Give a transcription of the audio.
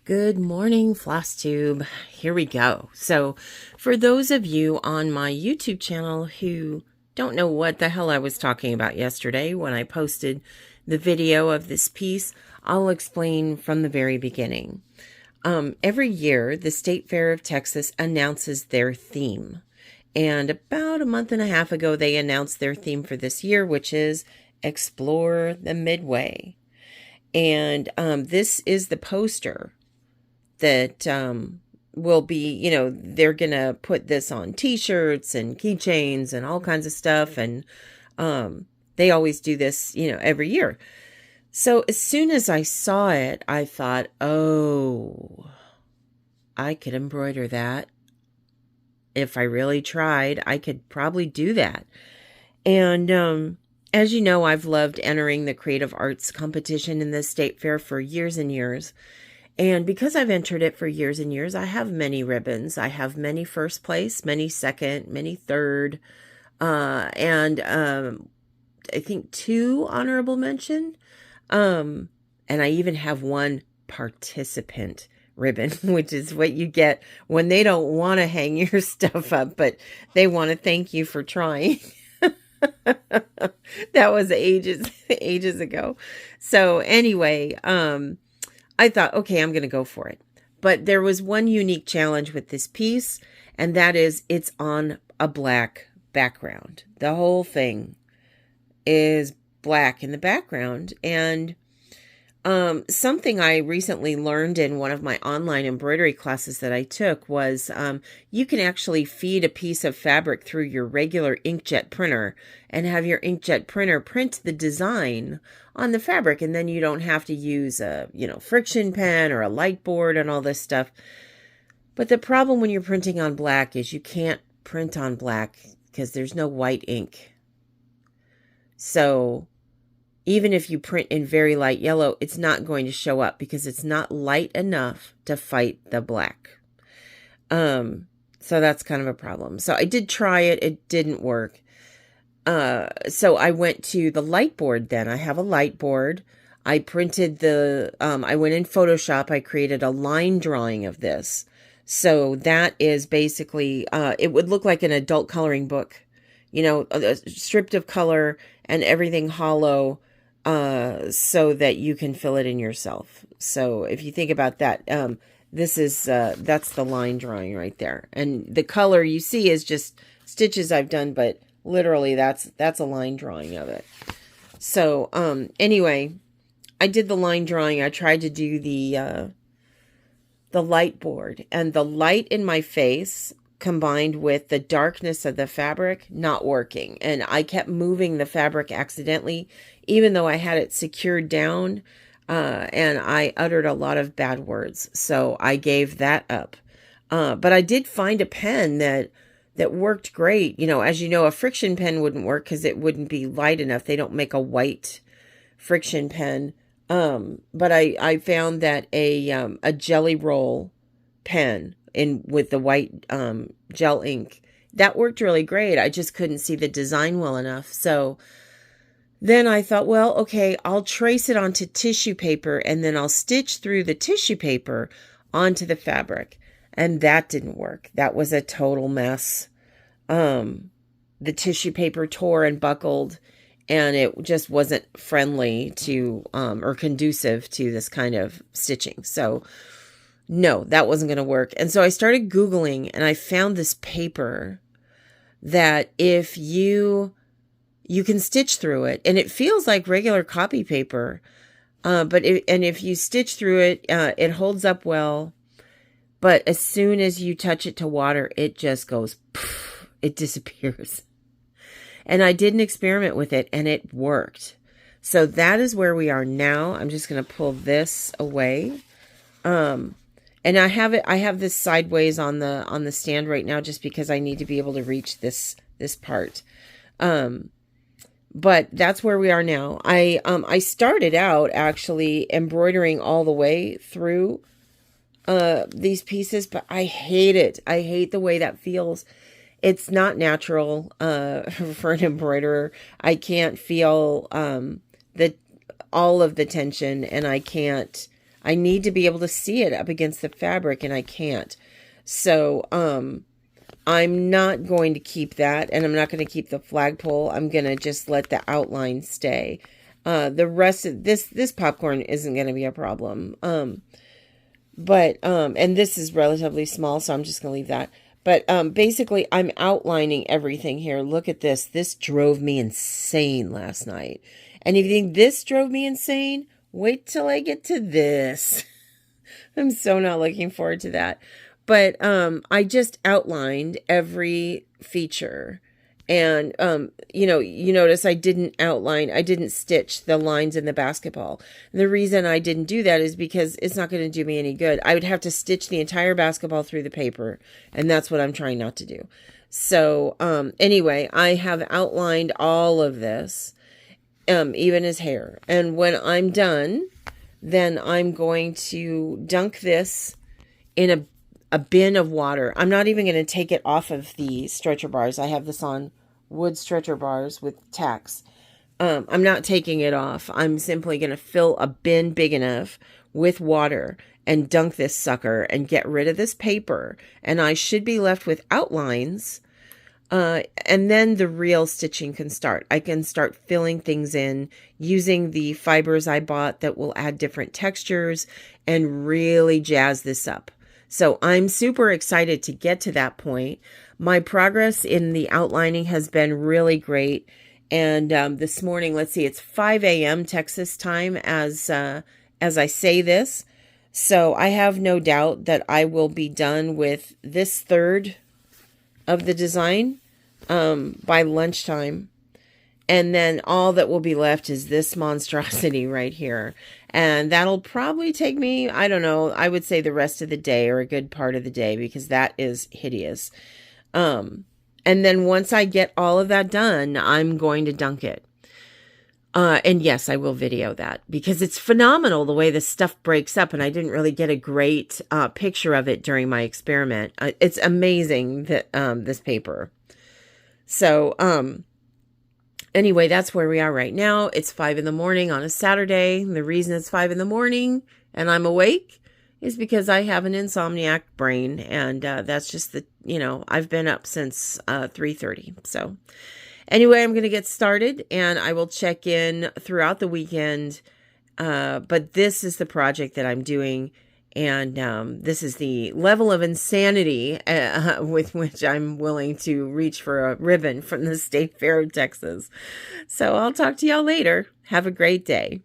Good morning, FlossTube. Here we go. So, for those of you on my YouTube channel who don't know what the hell I was talking about yesterday when I posted the video of this piece, I'll explain from the very beginning. Every year, the State Fair of Texas announces their theme. And about a month and a half ago, they announced their theme for this year, which is Explore the Midway. And this is the poster that will be, they're going to put this on t-shirts and keychains and all kinds of stuff. And they always do this, every year. So as soon as I saw it, I thought, oh, I could embroider that. If I really tried, I could probably do that. And as you know, I've loved entering the creative arts competition in the state fair for years and years. And because I've entered it for years and years, I have many ribbons. I have many first place, many second, many third, and I think 2 honorable mention. And I even have 1 participant ribbon, which is what you get when they don't want to hang your stuff up, but they want to thank you for trying. That was ages ago. So anyway, I thought, okay, I'm going to go for it. But there was one unique challenge with this piece, and that is it's on a black background. The whole thing is black in the background. And something I recently learned in one of my online embroidery classes that I took was you can actually feed a piece of fabric through your regular inkjet printer and have your inkjet printer print the design on the fabric, and then you don't have to use a friction pen or a light board and all this stuff. But the problem when you're printing on black is you can't print on black because there's no white ink. So even if you print in very light yellow, it's not going to show up because it's not light enough to fight the black. So that's kind of a problem. So I did try it. It didn't work. So I went to the light board then. I have a light board. I printed I went in Photoshop. I created a line drawing of this. So that is basically, it would look like an adult coloring book, stripped of color and everything hollow, so that you can fill it in yourself. So if you think about that, this is, that's the line drawing right there. And the color you see is just stitches I've done, but literally that's a line drawing of it. So, anyway, I did the line drawing. I tried to do the light board, and the light in my face combined with the darkness of the fabric not working. And I kept moving the fabric accidentally, even though I had it secured down, and I uttered a lot of bad words. So I gave that up. But I did find a pen that worked great. As you know, a friction pen wouldn't work because it wouldn't be light enough. They don't make a white friction pen. But I found that a jelly roll pen with the white gel ink, that worked really great. I just couldn't see the design well enough. So then I thought, well, okay, I'll trace it onto tissue paper and then I'll stitch through the tissue paper onto the fabric. And that didn't work. That was a total mess. The tissue paper tore and buckled, and it just wasn't friendly to, or conducive to this kind of stitching. So no, that wasn't going to work. And so I started Googling, and I found this paper that if you can stitch through it, and it feels like regular copy paper, but if you stitch through it, it holds up well. But as soon as you touch it to water, it just goes, poof, it disappears. And I did an experiment with it, and it worked. So that is where we are now. I'm just going to pull this away. And I have this sideways on the stand right now, just because I need to be able to reach this part. But that's where we are now. I started out actually embroidering all the way through these pieces, but I hate it. I hate the way that feels. It's not natural for an embroiderer. I can't feel all of the tension, and I I need to be able to see it up against the fabric, and I can't. So, I'm not going to keep that, and I'm not going to keep the flagpole. I'm going to just let the outline stay. The rest of this popcorn isn't going to be a problem. And this is relatively small, so I'm just going to leave that. But basically, I'm outlining everything here. Look at this. This drove me insane last night. And if you think this drove me insane, wait till I get to this. I'm so not looking forward to that. But I just outlined every feature. And, you notice I didn't stitch the lines in the basketball. And the reason I didn't do that is because it's not going to do me any good. I would have to stitch the entire basketball through the paper. And that's what I'm trying not to do. So, anyway, I have outlined all of this, even his hair. And when I'm done, then I'm going to dunk this in a bin of water. I'm not even going to take it off of the stretcher bars. I have this on wood stretcher bars with tacks. I'm not taking it off. I'm simply going to fill a bin big enough with water and dunk this sucker and get rid of this paper. And I should be left with outlines. And then the real stitching can start. I can start filling things in using the fibers I bought that will add different textures and really jazz this up. So I'm super excited to get to that point. My progress in the outlining has been really great. And this morning, let's see, it's 5 a.m. Texas time as I say this. So I have no doubt that I will be done with this third of the design by lunchtime. And then all that will be left is this monstrosity right here. And that'll probably take me, I don't know, I would say the rest of the day or a good part of the day because that is hideous. And then once I get all of that done, I'm going to dunk it. And yes, I will video that because it's phenomenal the way this stuff breaks up. And I didn't really get a great picture of it during my experiment. It's amazing that this paper. So, anyway, that's where we are right now. It's 5 in the morning on a Saturday. The reason it's 5 in the morning and I'm awake is because I have an insomniac brain. And that's just I've been up since 3:30. So anyway, I'm going to get started and I will check in throughout the weekend. But this is the project that I'm doing. And this is the level of insanity with which I'm willing to reach for a ribbon from the State Fair of Texas. So I'll talk to y'all later. Have a great day.